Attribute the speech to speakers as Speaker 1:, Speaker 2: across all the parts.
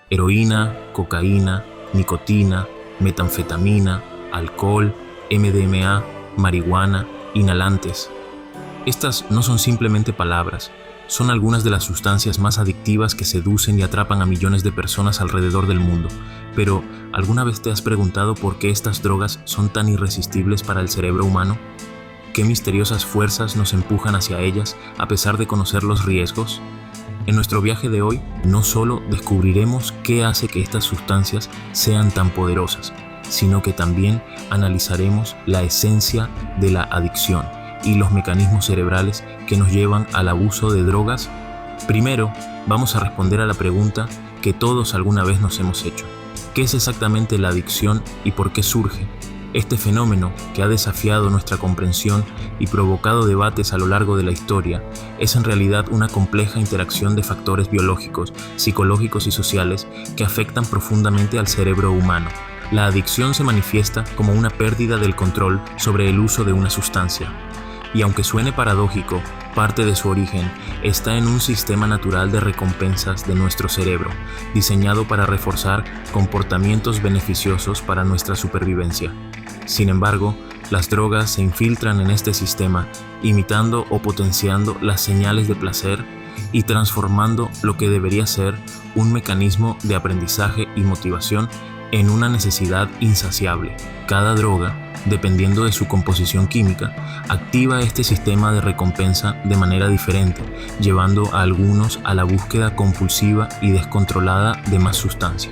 Speaker 1: heroína, cocaína, nicotina, metanfetamina, alcohol, MDMA, marihuana, inhalantes. Estas no son simplemente palabras, son algunas de las sustancias más adictivas que seducen y atrapan a millones de personas alrededor del mundo. Pero, ¿alguna vez te has preguntado por qué estas drogas son tan irresistibles para el cerebro humano? ¿Qué misteriosas fuerzas nos empujan hacia ellas a pesar de conocer los riesgos? En nuestro viaje de hoy, no solo descubriremos qué hace que estas sustancias sean tan poderosas, sino que también analizaremos la esencia de la adicción y los mecanismos cerebrales que nos llevan al abuso de drogas. Primero, vamos a responder a la pregunta que todos alguna vez nos hemos hecho. ¿Qué es exactamente la adicción y por qué surge? Este fenómeno, que ha desafiado nuestra comprensión y provocado debates a lo largo de la historia, es en realidad una compleja interacción de factores biológicos, psicológicos y sociales que afectan profundamente al cerebro humano. La adicción se manifiesta como una pérdida del control sobre el uso de una sustancia. Y aunque suene paradójico, parte de su origen está en un sistema natural de recompensas de nuestro cerebro, diseñado para reforzar comportamientos beneficiosos para nuestra supervivencia. Sin embargo, las drogas se infiltran en este sistema, imitando o potenciando las señales de placer y transformando lo que debería ser un mecanismo de aprendizaje y motivación en una necesidad insaciable. Cada droga, dependiendo de su composición química, activa este sistema de recompensa de manera diferente, llevando a algunos a la búsqueda compulsiva y descontrolada de más sustancia.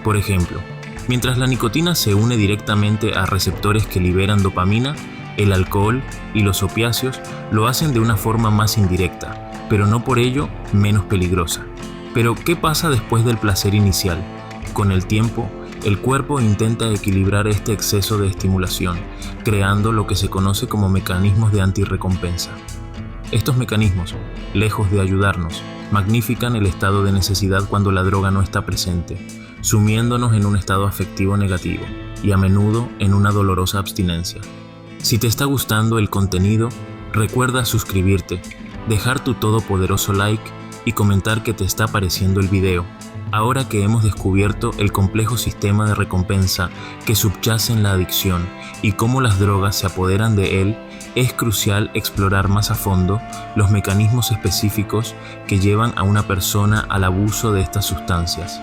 Speaker 1: Por ejemplo, mientras la nicotina se une directamente a receptores que liberan dopamina, el alcohol y los opiáceos lo hacen de una forma más indirecta, pero no por ello menos peligrosa. Pero, ¿qué pasa después del placer inicial? Con el tiempo, el cuerpo intenta equilibrar este exceso de estimulación, creando lo que se conoce como mecanismos de antirrecompensa. Estos mecanismos, lejos de ayudarnos, magnifican el estado de necesidad cuando la droga no está presente, sumiéndonos en un estado afectivo negativo y a menudo en una dolorosa abstinencia. Si te está gustando el contenido, recuerda suscribirte, dejar tu todopoderoso like y comentar qué te está pareciendo el video. Ahora que hemos descubierto el complejo sistema de recompensa que subyace en la adicción y cómo las drogas se apoderan de él, es crucial explorar más a fondo los mecanismos específicos que llevan a una persona al abuso de estas sustancias.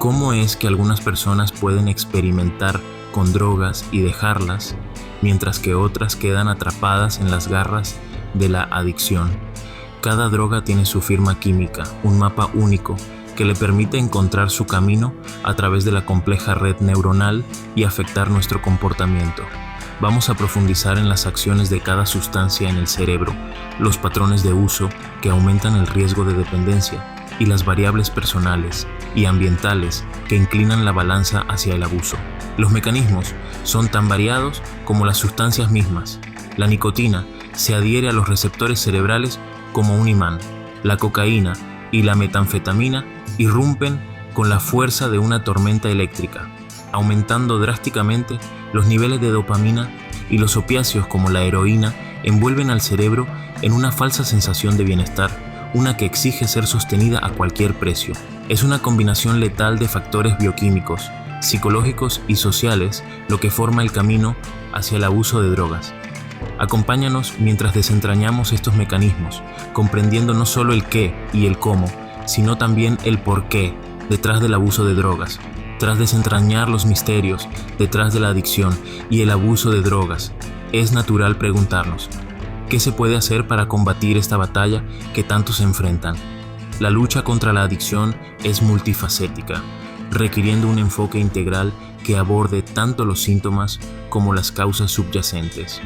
Speaker 1: ¿Cómo es que algunas personas pueden experimentar con drogas y dejarlas, mientras que otras quedan atrapadas en las garras de la adicción? Cada droga tiene su firma química, un mapa único, que le permite encontrar su camino a través de la compleja red neuronal y afectar nuestro comportamiento. Vamos a profundizar en las acciones de cada sustancia en el cerebro, los patrones de uso que aumentan el riesgo de dependencia y las variables personales y ambientales que inclinan la balanza hacia el abuso. Los mecanismos son tan variados como las sustancias mismas. La nicotina se adhiere a los receptores cerebrales como un imán. La cocaína y la metanfetamina irrumpen con la fuerza de una tormenta eléctrica, aumentando drásticamente los niveles de dopamina, y los opiáceos como la heroína envuelven al cerebro en una falsa sensación de bienestar, una que exige ser sostenida a cualquier precio. Es una combinación letal de factores bioquímicos, psicológicos y sociales lo que forma el camino hacia el abuso de drogas. Acompáñanos mientras desentrañamos estos mecanismos, comprendiendo no solo el qué y el cómo, sino también el por qué detrás del abuso de drogas. Tras desentrañar los misterios detrás de la adicción y el abuso de drogas, es natural preguntarnos, ¿qué se puede hacer para combatir esta batalla que tantos enfrentan? La lucha contra la adicción es multifacética, requiriendo un enfoque integral que aborde tanto los síntomas como las causas subyacentes.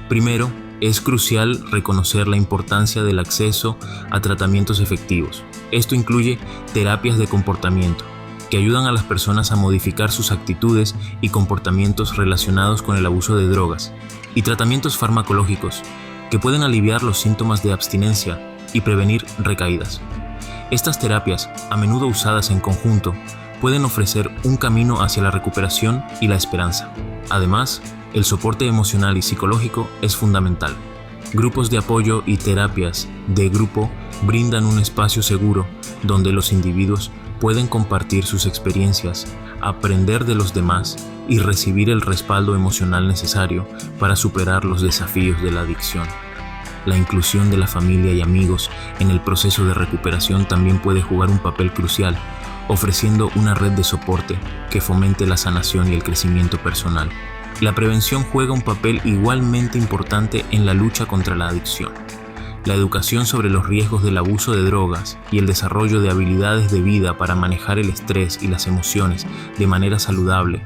Speaker 1: Primero, es crucial reconocer la importancia del acceso a tratamientos efectivos. Esto incluye terapias de comportamiento, que ayudan a las personas a modificar sus actitudes y comportamientos relacionados con el abuso de drogas, y tratamientos farmacológicos, que pueden aliviar los síntomas de abstinencia y prevenir recaídas. Estas terapias, a menudo usadas en conjunto, pueden ofrecer un camino hacia la recuperación y la esperanza. Además, el soporte emocional y psicológico es fundamental. Grupos de apoyo y terapias de grupo brindan un espacio seguro donde los individuos pueden compartir sus experiencias, aprender de los demás y recibir el respaldo emocional necesario para superar los desafíos de la adicción. La inclusión de la familia y amigos en el proceso de recuperación también puede jugar un papel crucial, ofreciendo una red de soporte que fomente la sanación y el crecimiento personal. La prevención juega un papel igualmente importante en la lucha contra la adicción. La educación sobre los riesgos del abuso de drogas y el desarrollo de habilidades de vida para manejar el estrés y las emociones de manera saludable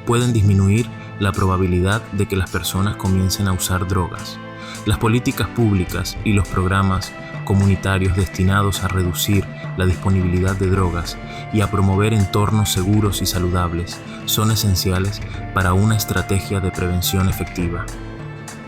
Speaker 1: pueden disminuir la probabilidad de que las personas comiencen a usar drogas. Las políticas públicas y los programas comunitarios destinados a reducir la disponibilidad de drogas y a promover entornos seguros y saludables son esenciales para una estrategia de prevención efectiva.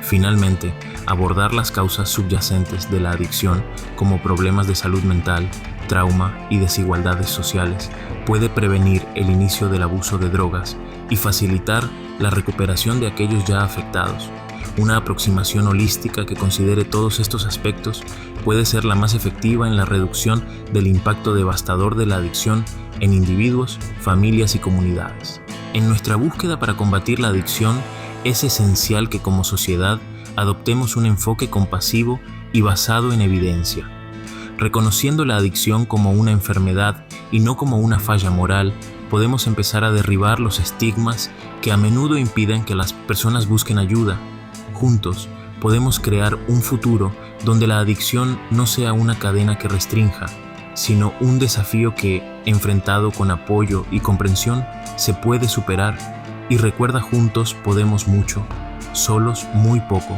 Speaker 1: Finalmente, abordar las causas subyacentes de la adicción como problemas de salud mental, trauma y desigualdades sociales puede prevenir el inicio del abuso de drogas y facilitar la recuperación de aquellos ya afectados. Una aproximación holística que considere todos estos aspectos puede ser la más efectiva en la reducción del impacto devastador de la adicción en individuos, familias y comunidades. En nuestra búsqueda para combatir la adicción, es esencial que como sociedad adoptemos un enfoque compasivo y basado en evidencia. Reconociendo la adicción como una enfermedad y no como una falla moral, podemos empezar a derribar los estigmas que a menudo impiden que las personas busquen ayuda. Juntos, podemos crear un futuro donde la adicción no sea una cadena que restrinja, sino un desafío que, enfrentado con apoyo y comprensión, se puede superar. Y recuerda, juntos podemos mucho, solos muy poco.